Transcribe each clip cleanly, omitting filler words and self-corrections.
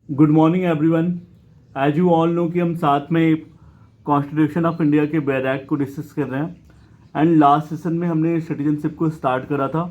Good morning everyone. As you all know कि हम साथ में कॉन्स्टिट्यूशन ऑफ इंडिया के बैरक को डिस्कस कर रहे हैं एंड लास्ट सेशन में हमने सिटीजनशिप को स्टार्ट करा था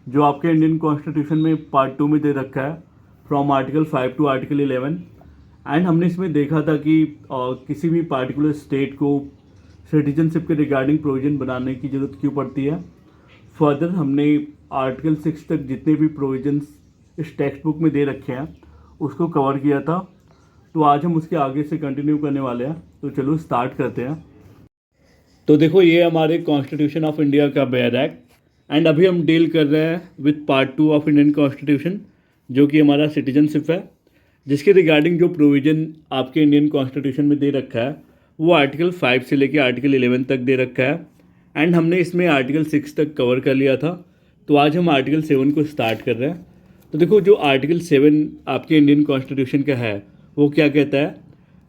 जो आपके इंडियन कॉन्स्टिट्यूशन में पार्ट 2 में दे रखा है from article 5 to article 11। And हमने इसमें देखा था कि किसी भी पार्टिकुलर स्टेट को सिटीजनशिप के रिगार्डिंग प्रोविजन बनाने की ज़रूरत क्यों पड़ती है। फर्दर हमने आर्टिकल 6 तक जितने भी प्रोविजंस इस टेक्स्ट बुक में दे रखे हैं उसको कवर किया था। तो आज हम उसके आगे से कंटिन्यू करने वाले हैं, तो चलो स्टार्ट करते हैं। तो देखो ये हमारे कॉन्स्टिट्यूशन ऑफ इंडिया का बैरक एंड अभी हम डील कर रहे हैं with part 2 of Indian constitution जो कि हमारा सिटीजनशिप है, जिसके रिगार्डिंग जो प्रोविज़न आपके इंडियन कॉन्स्टिट्यूशन में दे रखा है वो आर्टिकल 5 से लेकर आर्टिकल 11 तक दे रखा है एंड हमने इसमें आर्टिकल 6 तक कवर कर लिया था। तो आज हम आर्टिकल 7 को स्टार्ट कर रहे हैं। तो देखो जो आर्टिकल 7 आपके इंडियन कॉन्स्टिट्यूशन का है वो क्या कहता है,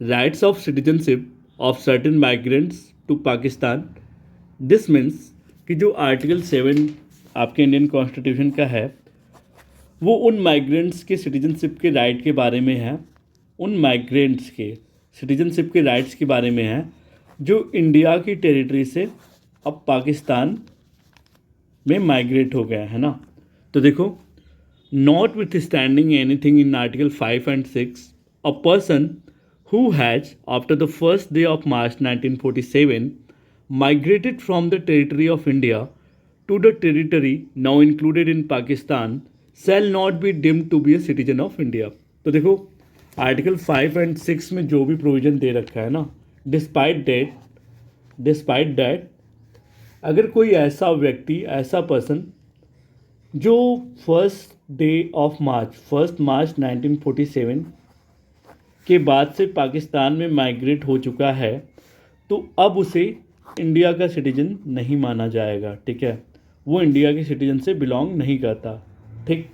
rights of citizenship of certain migrants to Pakistan. This means कि जो आर्टिकल 7 आपके इंडियन कॉन्स्टिट्यूशन का है वो उन माइग्रेंट्स के सिटीजनशिप के राइट के बारे में है, उन माइग्रेंट्स के सिटीजनशिप के राइट्स के बारे में है जो इंडिया की टेरिटरी से अब पाकिस्तान में माइग्रेट हो गया है ना। तो देखो, notwithstanding anything in Article 5 and 6, a person who has, after the first day of March 1947, migrated from the territory of India to the territory now included in Pakistan shall not be deemed to be a citizen of India। तो देखो article 5 and 6 में जो भी provision दे रखा है ना, despite that अगर कोई ऐसा व्यक्ति, ऐसा पर्सन जो फर्स्ट मार्च 1947 के बाद से पाकिस्तान में माइग्रेट हो चुका है तो अब उसे इंडिया का सिटीजन नहीं माना जाएगा। ठीक है, वो इंडिया के सिटीजन से बिलोंग नहीं करता। ठीक,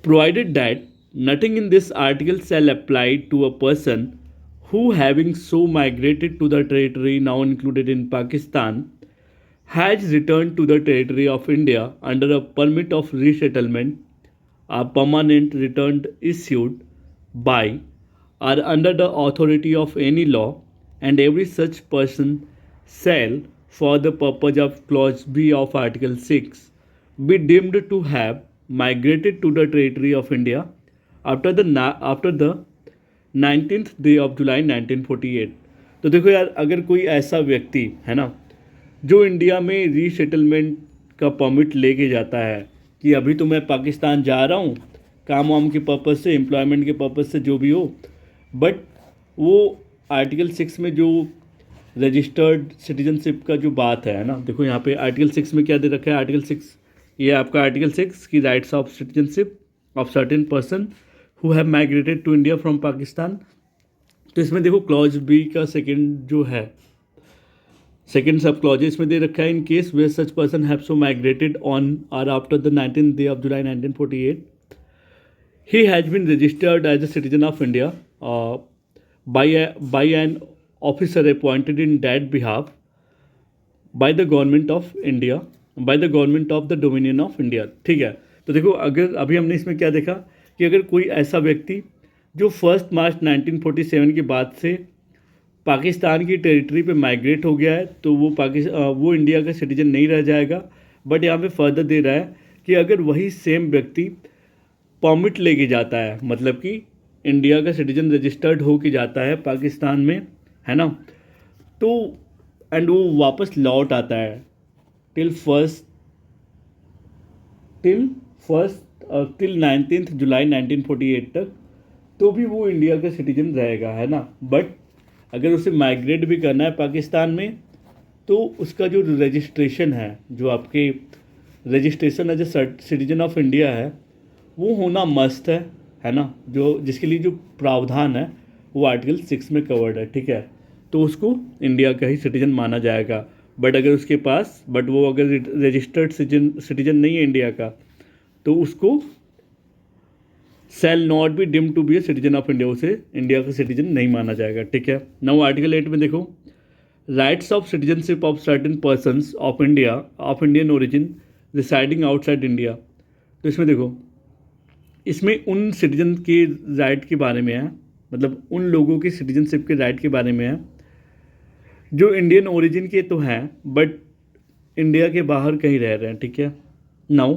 provided that nothing in this article shall apply to a person who having so migrated to the territory now included in Pakistan has returned to the territory of India under a permit of resettlement, a permanent return issued by or under the authority of any law, and every such person shall, for the purpose of clause B of Article 6, be deemed to have migrated to the territory of India after the 19th day of July 1948। तो देखो यार, अगर कोई ऐसा व्यक्ति है ना जो इंडिया में रीसेटलमेंट का परमिट लेके जाता है कि अभी तो मैं पाकिस्तान जा रहा हूँ काम वाम के पर्पज़ से, एम्प्लॉयमेंट के पर्पज़ से, जो भी हो, बट वो आर्टिकल 6 में जो रजिस्टर्ड सिटीजनशिप का जो बात है ना, देखो यहाँ पे आर्टिकल 6 में क्या दे रखा है। आर्टिकल 6 ये आपका आर्टिकल 6 की rights of citizenship of certain person who have migrated to India from Pakistan. तो इसमें देखो क्लॉज बी का सेकंड जो है, सेकंड सब क्लॉज इसमें दे रखा है, in case where such person have so migrated on or after the 19th day of July 1948 he has been registered as a citizen of India by an officer appointed in that behalf by the Government of India, by the Government of the Dominion of India. ठीक है, तो देखो अगर अभी हमने इसमें क्या देखा कि अगर कोई ऐसा व्यक्ति जो 1 मार्च 1947 के बाद से पाकिस्तान की टेरिटरी पे माइग्रेट हो गया है तो वो इंडिया का सिटीजन नहीं रह जाएगा। बट यहाँ पे फर्दर दे रहा है कि अगर वही सेम व्यक्ति परमिट लेके जाता है, मतलब कि इंडिया का सिटीजन रजिस्टर्ड हो के जाता है पाकिस्तान में, है ना, तो एंड वो वापस लौट आता है टिल 19th जुलाई 1948 तक, तो भी वो इंडिया का सिटीजन रहेगा, है ना। बट अगर उसे माइग्रेट भी करना है पाकिस्तान में तो उसका जो रजिस्ट्रेशन है, जो आपके registration as a citizen of India है, वो होना मस्ट है ना, जो जिसके लिए जो प्रावधान है वो आर्टिकल 6 में कवर्ड है। ठीक है, तो उसको इंडिया का ही सिटीजन माना जाएगा। बट अगर उसके पास वो अगर रजिस्टर्ड सिटीजन नहीं है इंडिया का तो उसको shall not be deemed to be a citizen of India, उसे इंडिया का सिटीजन नहीं माना जाएगा। ठीक है, नाउ आर्टिकल 8 में देखो, rights of citizenship of certain persons of Indian origin residing outside India. तो इसमें देखो इसमें उन सिटीजन के राइट के बारे में है, मतलब उन लोगों की सिटीजनशिप के राइट के बारे में है जो इंडियन ओरिजिन के तो हैं बट इंडिया के बाहर कहीं रह रहे हैं, ठीक है। Now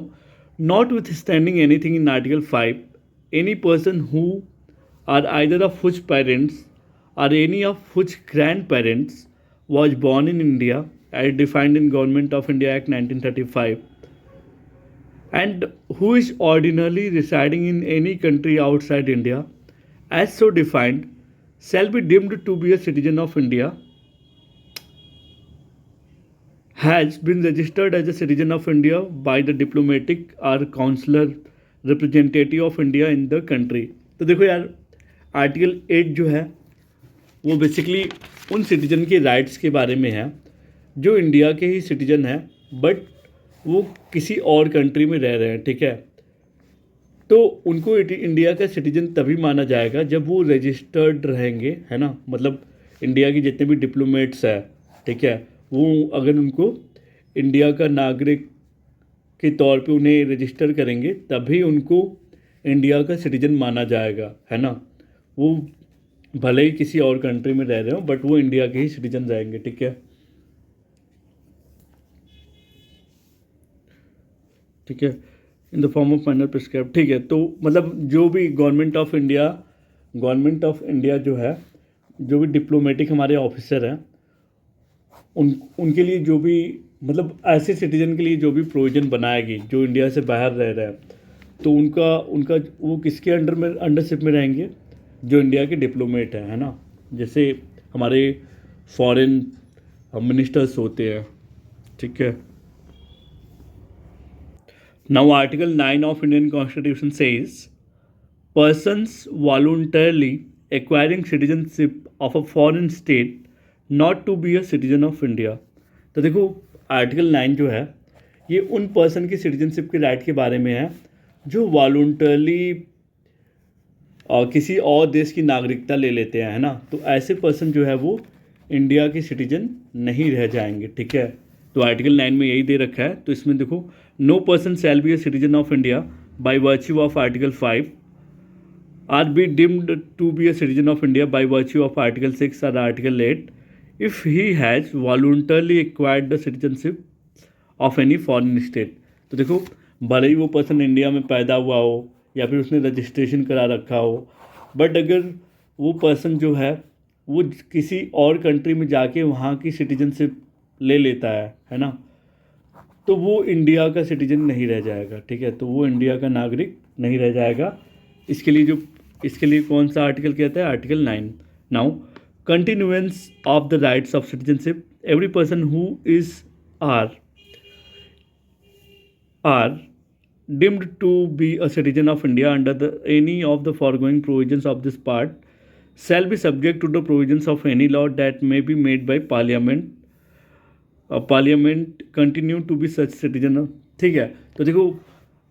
notwithstanding anything in article 5, any person who are either of which parents or any of which grandparents was born in India as defined in Government of India Act 1935 and who is ordinarily residing in any country outside India as so defined shall be deemed to be a citizen of India, has been registered as a citizen of India by the diplomatic or consular representative of India in the country। तो देखो यार, article 8 जो है वो basically उन citizen के rights के बारे में है जो इंडिया के ही सिटीजन हैं बट वो किसी और कंट्री में रह रहे हैं, ठीक है। तो उनको इंडिया का सिटीजन तभी माना जाएगा जब वो रजिस्टर्ड रहेंगे, है ना। मतलब इंडिया के जितने भी डिप्लोमेट्स हैं, ठीक है, वो अगर उनको इंडिया का नागरिक के तौर पे उन्हें रजिस्टर करेंगे तभी उनको इंडिया का सिटीजन माना जाएगा, है ना। वो भले ही किसी और कंट्री में रह रहे हो बट वो इंडिया के ही सिटीजन रहेंगे, ठीक है। ठीक है, in the form of final prescribe, ठीक है। तो मतलब जो भी गवर्नमेंट ऑफ इंडिया जो है, जो भी डिप्लोमेटिक हमारे ऑफिसर हैं उनके लिए जो भी मतलब ऐसे सिटीजन के लिए जो भी प्रोविज़न बनाएगी जो इंडिया से बाहर रह रहे हैं तो उनका वो किसके अंडरशिप में रहेंगे, जो इंडिया के डिप्लोमेट हैं, है ना। जैसे हमारे फॉरेन मिनिस्टर्स होते हैं, ठीक है। Now article 9 of Indian constitution says persons voluntarily acquiring citizenship of a foreign state not to be a citizen of India। तो देखो आर्टिकल 9 जो है ये उन पर्सन की सिटीजनशिप के राइट के बारे में है जो वॉलंटरली किसी और देश की नागरिकता ले लेते हैं, है ना। तो ऐसे पर्सन जो है वो इंडिया के सिटीजन नहीं रह जाएंगे, ठीक है। तो आर्टिकल 9 में यही दे रखा है। तो इसमें देखो, no person shall be a citizen of India by virtue of article 5 or be deemed to be a citizen of India by virtue of article 6 और article 8 if he has voluntarily acquired the citizenship of any foreign state. तो देखो, भले ही वो person India में पैदा हुआ हो या फिर उसने रजिस्ट्रेशन करा रखा हो बट अगर वो पर्सन जो है वो किसी और कंट्री में जाके वहाँ की सिटीजनशिप ले लेता है ना, तो वो इंडिया का सिटीजन नहीं रह जाएगा, ठीक है। तो वो इंडिया का नागरिक नहीं रह जाएगा। इसके लिए कौन सा आर्टिकल कहता है, article 9। Now continuance of the rights of citizenship, every person who is are deemed to be a citizen of India under any of the foregoing provisions of this part shall be subject to the provisions of any law that may be made by Parliament continue to be such citizen। ठीक है। तो देखो,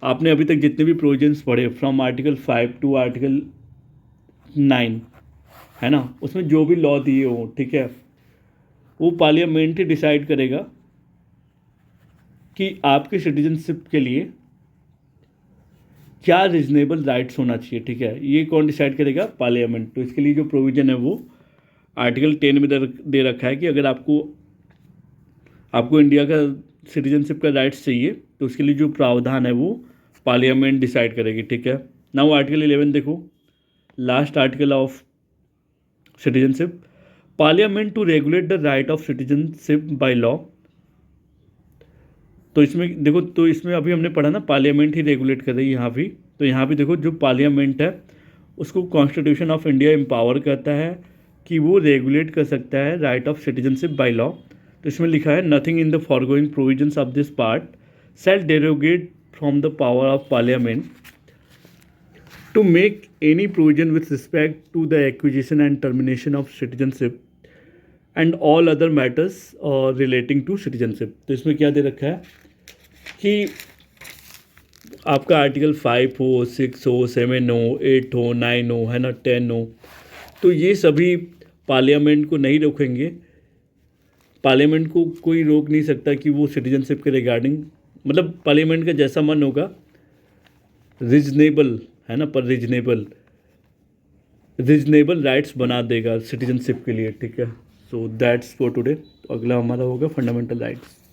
आपने अभी तक जितने भी provisions पढ़े फ्रॉम आर्टिकल 5 टू आर्टिकल 9, है ना, उसमें जो भी लॉ दिए हो, ठीक है, वो पार्लियामेंट ही डिसाइड करेगा कि आपके सिटीजनशिप के लिए क्या रिजनेबल राइट्स होना चाहिए, ठीक है। ये कौन डिसाइड करेगा, पार्लियामेंट। तो इसके लिए जो प्रोविज़न है वो आर्टिकल 10 में दे रखा है कि अगर आपको इंडिया का सिटीजनशिप का राइट्स चाहिए तो उसके लिए जो प्रावधान है वो पार्लियामेंट डिसाइड करेगी, ठीक है। नाउ आर्टिकल 11 देखो, last article of citizenship, parliament to regulate the right of citizenship by law. तो इसमें देखो, तो इसमें अभी हमने पढ़ा ना, पार्लियामेंट ही रेगुलेट कर रही है यहाँ भी। तो यहाँ भी देखो, जो पार्लियामेंट है उसको कॉन्स्टिट्यूशन ऑफ इंडिया एम्पावर करता है कि वो रेगुलेट कर सकता है right of citizenship by law. तो इसमें लिखा है, nothing in the foregoing provisions of this part shall derogate from the power of parliament to make any provision with respect to the acquisition and termination of citizenship and all other matters relating to citizenship. तो इसमें क्या दे रखा है कि आपका article 5 हो, 6 हो, 7 हो, 8 हो, 9 हो, है ना, 10 हो, तो ये सभी पार्लियामेंट को नहीं रोकेंगे। पार्लियामेंट को कोई रोक नहीं सकता कि वो सिटीजनशिप के रिगार्डिंग, मतलब पार्लियामेंट का जैसा मन होगा, रिजनेबल, है ना, पर रीजनेबल राइट्स बना देगा सिटीजनशिप के लिए, ठीक है। So that's for today. अगला हमारा होगा फंडामेंटल राइट्स।